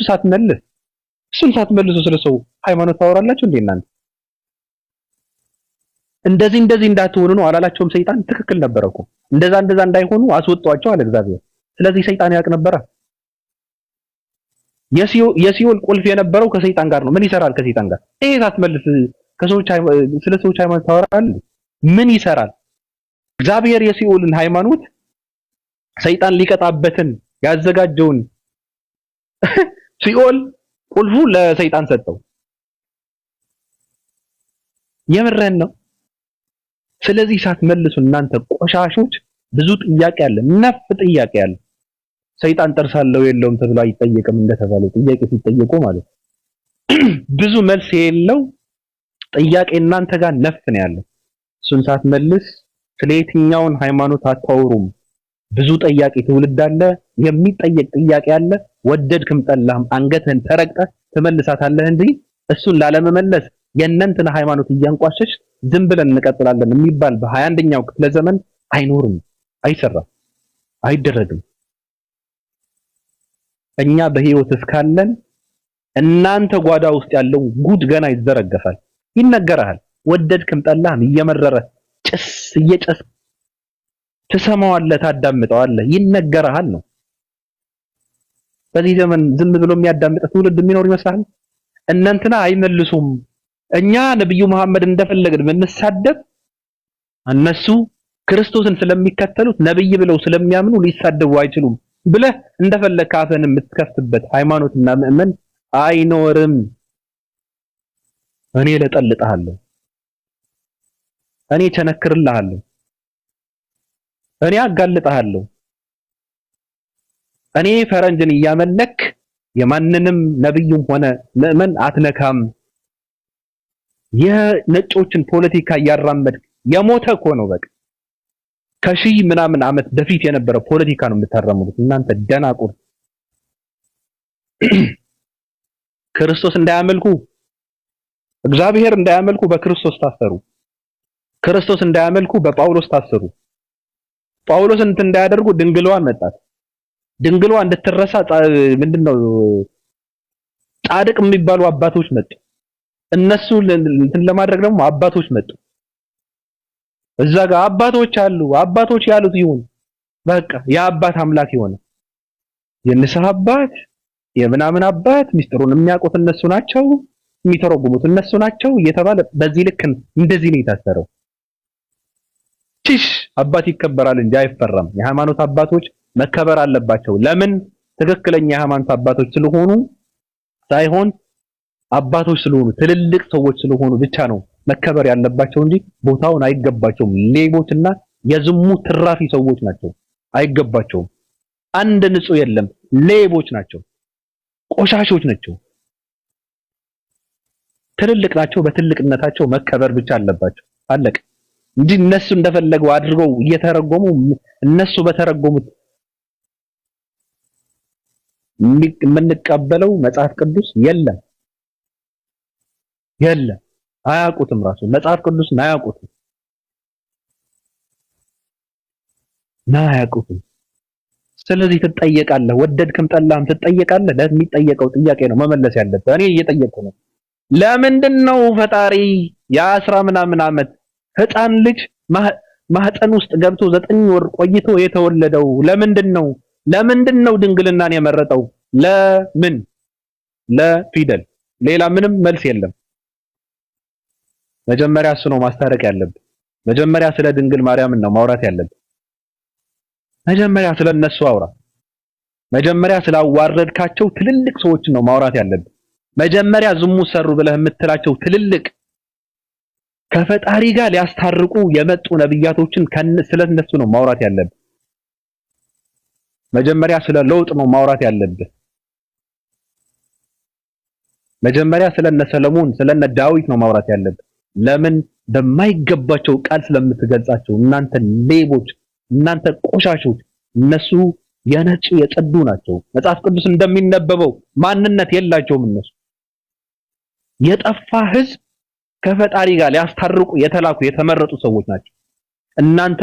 ሳትመልሱ ስለ ሰው ሃይማኖት ታወራላችሁ እንዴ እናንተ? እንደዚህ እንዳትሆኑ ነው አላላቸውም? ሰይጣን ትክክል ነበረ እኮ እንደዛ እንዳይሆኑ አስወጣቸው አለ እግዚአብሔር። ስለዚህ ሰይጣን ያውቅ ነበረ። የሲኦል ቁልፍ የነበረው ከሰይጣን ጋር ነው። ምን ይሰራል ከሰይጣን ጋር? ይሄ ሳትመልስ ስለ ሰዎች ሃይማኖት ታወራለህ? ምን ይሰራል? እግዚአብሔር የሲኦልን ሃይማኖት ሰይጣን ሊቀጣበትን ያዘጋጀውን ሲኦል ቁልፉ ለሰይጣን ሰጠው። የምረን ነው። ስለዚህ ሳትመልሱ እናንተ ቆሻሾች ብዙ ጥያቄ አለ፣ ነፍ ጥያቄ አለ። ሰይጣን ጥርስ አለው የለውም ተብሎ አይጠየቅም እንደተባለው ጥያቄ ሲጠየቁ ማለት ብዙ መልስ የሌለው ጥያቄ እናንተ ጋር ነፍ ነው ያለው። እሱን ሳትመልስ ስለየትኛውን ሃይማኖት አታወሩም። ብዙ ጠያቂ ትውልድ አለ፣ የሚጠየቅ ጥያቄ አለ። ወደድክም ጠላህም አንገትህን ተረግጠህ ትመልሳታለህ እንጂ እሱን ላለመመለስ የእናንተን ሃይማኖት እያንቋሸሽ ዝም ብለን እንቀጥላለን የሚባል በ21ኛው ክፍለ ዘመን አይኖርም፣ አይሰራም፣ አይደረግም። እኛ በህይወት እስካለን እናንተ ጓዳ ውስጥ ያለው ጉድ ገና ይዘረገፋል፣ ይነገራል። ወደድክም ጠላህም እየመረረ ጭስ እየጨስ ትሰማዋለህ፣ ታዳምጠዋለህ፣ ይነገራል ነው። በዚህ ዘመን ዝም ብሎ የሚያዳምጥ ትውልድ የሚኖር ይመስላል። እናንተና አይመልሱም። እኛ ነብዩ መሐመድ እንደፈለግን ብንሳደብ እነሱ ክርስቶስን ስለሚከተሉት ነብይ ብለው ስለሚያምኑ ሊሳደቡ አይችሉም ብለህ እንደፈለግ ካፈን የምትከፍትበት ሃይማኖትና ምእመን አይኖርም። እኔ ለጠልጥሃለሁ፣ እኔ ቸነክርልሃለሁ፣ እኔ አጋልጥሃለሁ። እኔ ፈረንጅን እያመለክ የማንንም ነብዩም ሆነ ምእመን አትነካም። የነጮችን ፖለቲካ እያራመድክ የሞተ እኮ ነው። በቃ ከሺህ ምናምን ዓመት በፊት የነበረ ፖለቲካ ነው የምታራምዱት እናንተ ደናቁር። ክርስቶስ እንዳያመልኩ እግዚአብሔር እንዳያመልኩ በክርስቶስ ታሰሩ። ክርስቶስ እንዳያመልኩ በጳውሎስ ታሰሩ። ጳውሎስ እንትን እንዳያደርጉ ድንግሏን መጣት። ድንግሏ እንድትረሳ ምንድነው ጻድቅ የሚባሉ አባቶች መጡ። እነሱ እንትን ለማድረግ ደግሞ አባቶች መጡ። እዛ ጋር አባቶች አሉ። አባቶች ያሉት ይሁን በቃ የአባት አምላክ ይሆነ የንስሐ አባት የምናምን አባት ሚስጥሩን የሚያውቁት እነሱ ናቸው፣ የሚተረጉሙት እነሱ ናቸው እየተባለ በዚህ ልክ እንደዚህ ነው የታሰረው። ቺሽ አባት ይከበራል እንጂ አይፈራም። የሃይማኖት አባቶች መከበር አለባቸው። ለምን? ትክክለኛ የሃይማኖት አባቶች ስለሆኑ ሳይሆን አባቶች ስለሆኑ ትልልቅ ሰዎች ስለሆኑ ብቻ ነው መከበር ያለባቸው እንጂ ቦታውን አይገባቸውም። ሌቦችና የዝሙት ትራፊ ሰዎች ናቸው፣ አይገባቸውም። አንድ ንጹህ የለም፣ ሌቦች ናቸው፣ ቆሻሾች ናቸው። ትልልቅ ናቸው፣ በትልቅነታቸው መከበር ብቻ አለባቸው። አለቀ እንጂ እነሱ እንደፈለጉ አድርገው እየተረጎሙ እነሱ በተረጎሙት የምንቀበለው መጽሐፍ ቅዱስ የለም። አያውቁትም፣ ራሱ መጽሐፍ ቅዱስን አያውቁትም። አያውቁትም። ስለዚህ ትጠየቃለህ፣ ወደድክም ጠላህም ትጠየቃለህ። ለሚጠየቀው ጥያቄ ነው መመለስ ያለብህ። እኔ እየጠየቅኩ ነው። ለምንድነው ፈጣሪ የ10 ምናምን ዓመት ህፃን ልጅ ማህፀን ውስጥ ገብቶ 9 ወር ቆይቶ የተወለደው? ለምንድነው ድንግልናን የመረጠው? ለምን? ለፊደል። ሌላ ምንም መልስ የለም። መጀመሪያ እሱ ነው ማስታረቅ ያለብህ። መጀመሪያ ስለ ድንግል ማርያም ነው ማውራት ያለብህ። መጀመሪያ ስለነሱ አውራ። መጀመሪያ ስላዋረድካቸው ትልልቅ ሰዎች ነው ማውራት ያለብህ። መጀመሪያ ዝሙት ሰሩ ብለህ የምትላቸው ትልልቅ ከፈጣሪ ጋር ሊያስታርቁ የመጡ ነብያቶችን ስለነሱ ነው ማውራት ያለብህ። መጀመሪያ ስለ ለውጥ ነው ማውራት ያለብህ። መጀመሪያ ስለነ ሰለሞን ስለነ ዳዊት ነው ማውራት ያለብህ። ለምን? በማይገባቸው ቃል ስለምትገልጻቸው። እናንተ ሌቦች፣ እናንተ ቆሻሾች። እነሱ የነጭ የጸዱ ናቸው። መጽሐፍ ቅዱስ እንደሚነበበው ማንነት የላቸውም። እነሱ የጠፋ ህዝብ ከፈጣሪ ጋር ሊያስታርቁ የተላኩ የተመረጡ ሰዎች ናቸው። እናንተ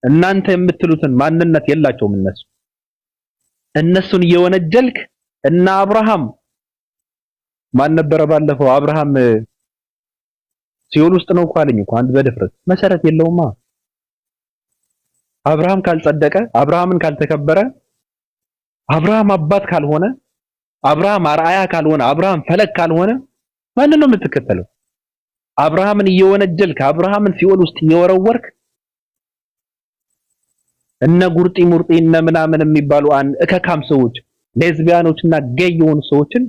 እናንተ የምትሉትን ማንነት የላቸውም። እነሱን እየወነጀልክ እና አብርሃም ማን ነበረ ባለፈው? አብርሃም ሲኦል ውስጥ ነው እኮ አለኝ እኮ አንድ በድፍረት መሰረት የለውማ። አብርሃም ካልጸደቀ፣ አብርሃምን ካልተከበረ፣ አብርሃም አባት ካልሆነ፣ አብርሃም አርአያ ካልሆነ፣ አብርሃም ፈለግ ካልሆነ ማንን ነው የምትከተለው? አብርሃምን እየወነጀልክ አብርሃምን ሲኦል ውስጥ እየወረወርክ እነ ጉርጢ ሙርጢ እነ ምናምን የሚባሉ እከካም ሰዎች ሌዝቢያኖችና ጌይ የሆኑ ሰዎችን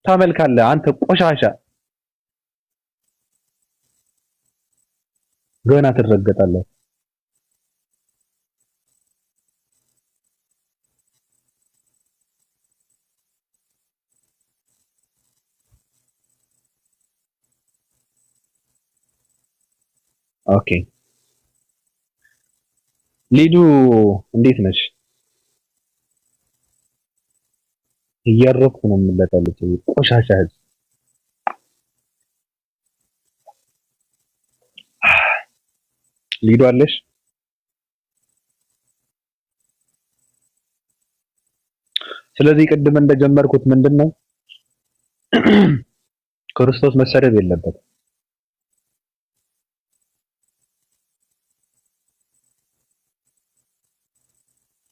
ታመልካለህ አንተ ቆሻሻ። ገና ትረገጣለህ። ኦኬ ሊዱ እንዴት ነሽ? እያረፍኩ ነው የምለጣለች ቆሻሻ ህዝብ። ሊዱ አለሽ? ስለዚህ ቅድም እንደጀመርኩት ምንድነው ክርስቶስ መሰደብ የለበትም።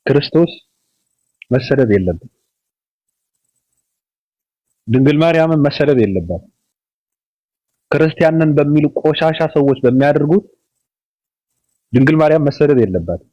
ክርስቶስ መሰደብ የለበትም። ድንግል ማርያምን መሰደብ የለባትም። ክርስቲያንን በሚሉ ቆሻሻ ሰዎች በሚያደርጉት ድንግል ማርያም መሰደብ የለባትም።